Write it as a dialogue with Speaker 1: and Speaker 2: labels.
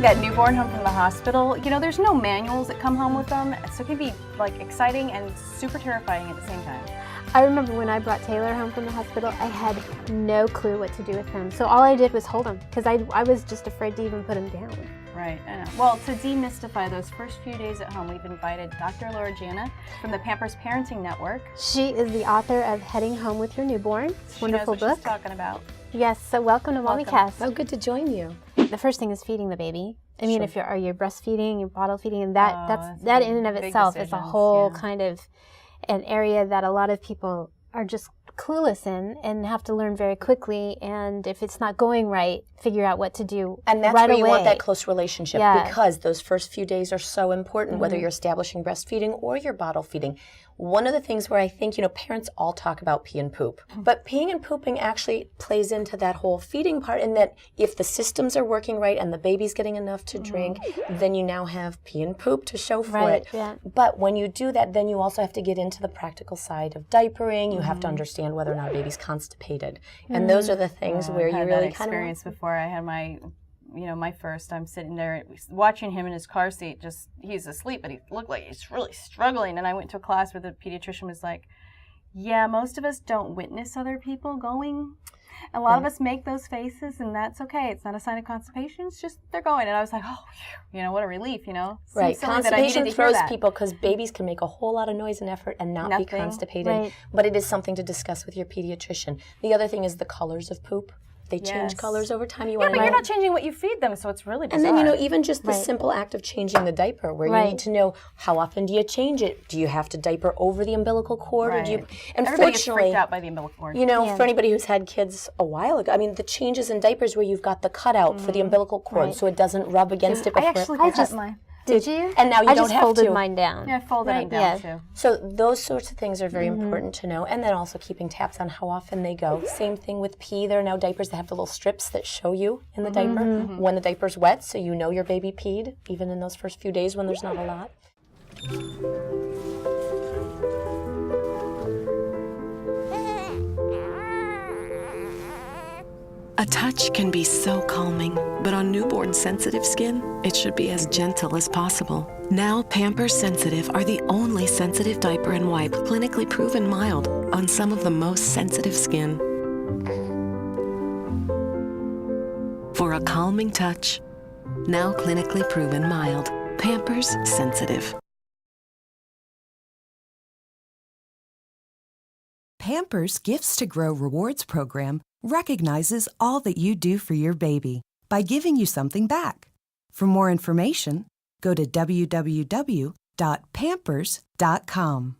Speaker 1: that newborn home from the hospital, you know, there's no manuals that come home with them, so it can be like exciting and super terrifying at the same time.
Speaker 2: I remember when I brought Taylor home from the hospital, I had no clue what to do with him. So all I did was hold him, because I was just afraid to even put him down.
Speaker 1: Right, I know. Well, to demystify those first few days at home, we've invited Dr. Laura Jana from the Pampers Parenting Network.
Speaker 2: She is the author of Heading Home with Your Newborn. Wonderful
Speaker 1: book.
Speaker 2: book.
Speaker 1: She's talking about.
Speaker 2: Yes, so welcome to MommyCast.
Speaker 3: So good to join you.
Speaker 2: The first thing is feeding the baby. I mean, if you're breastfeeding, you're bottle feeding, and that in and of itself is a whole kind of an area that a lot of people are just clueless in and have to learn very quickly, and if it's not going right, figure out what to do
Speaker 3: and that's
Speaker 2: right
Speaker 3: where you
Speaker 2: away.
Speaker 3: want that close relationship, because those first few days are so important, whether you're establishing breastfeeding or you're bottle feeding. One of the things where I think, parents all talk about pee and poop, but peeing and pooping actually plays into that whole feeding part, in that if the systems are working right and the baby's getting enough to drink, then you now have pee and poop to show for it.
Speaker 2: Yeah.
Speaker 3: But when you do that, then you also have to get into the practical side of diapering. You have to understand whether or not a baby's constipated. And those are the things where you really kind of
Speaker 1: experience before I had my my first. I'm sitting there watching him in his car seat, he's asleep, but he looked like he's really struggling. And I went to a class where the pediatrician was like, yeah, most of us don't witness other people going. A lot of us make those faces, and that's okay. It's not a sign of constipation. It's just they're going. And I was like, oh, what a relief,
Speaker 3: Right. Constipation throws people, because babies can make a whole lot of noise and effort and not be constipated.
Speaker 2: Right.
Speaker 3: But it is something to discuss with your pediatrician. The other thing is the colors of poop. They change colors over time.
Speaker 1: But you're not changing what you feed them, so it's really bizarre.
Speaker 3: And then, even just the simple act of changing the diaper, where you need to know, how often do you change it? Do you have to diaper over the umbilical cord? Or do you? And
Speaker 1: everybody gets freaked out by the umbilical cord.
Speaker 3: For anybody who's had kids a while ago, the changes in diapers where you've got the cutout for the umbilical cord, so it doesn't rub against it before.
Speaker 1: I just mine.
Speaker 2: Did you?
Speaker 3: And now you don't have to.
Speaker 2: I just folded mine down.
Speaker 1: Yeah, I folded them down too.
Speaker 3: So those sorts of things are very important to know. And then also keeping tabs on how often they go. Same thing with pee. There are now diapers that have the little strips that show you in the diaper when the diaper's wet, so you know your baby peed, even in those first few days when there's not a lot.
Speaker 4: A touch can be so calming, but on newborn sensitive skin, it should be as gentle as possible. Now Pampers Sensitive are the only sensitive diaper and wipe clinically proven mild on some of the most sensitive skin. For a calming touch, now clinically proven mild. Pampers Sensitive.
Speaker 5: Pampers Gifts to Grow Rewards program recognizes all that you do for your baby by giving you something back. For more information, go to www.pampers.com.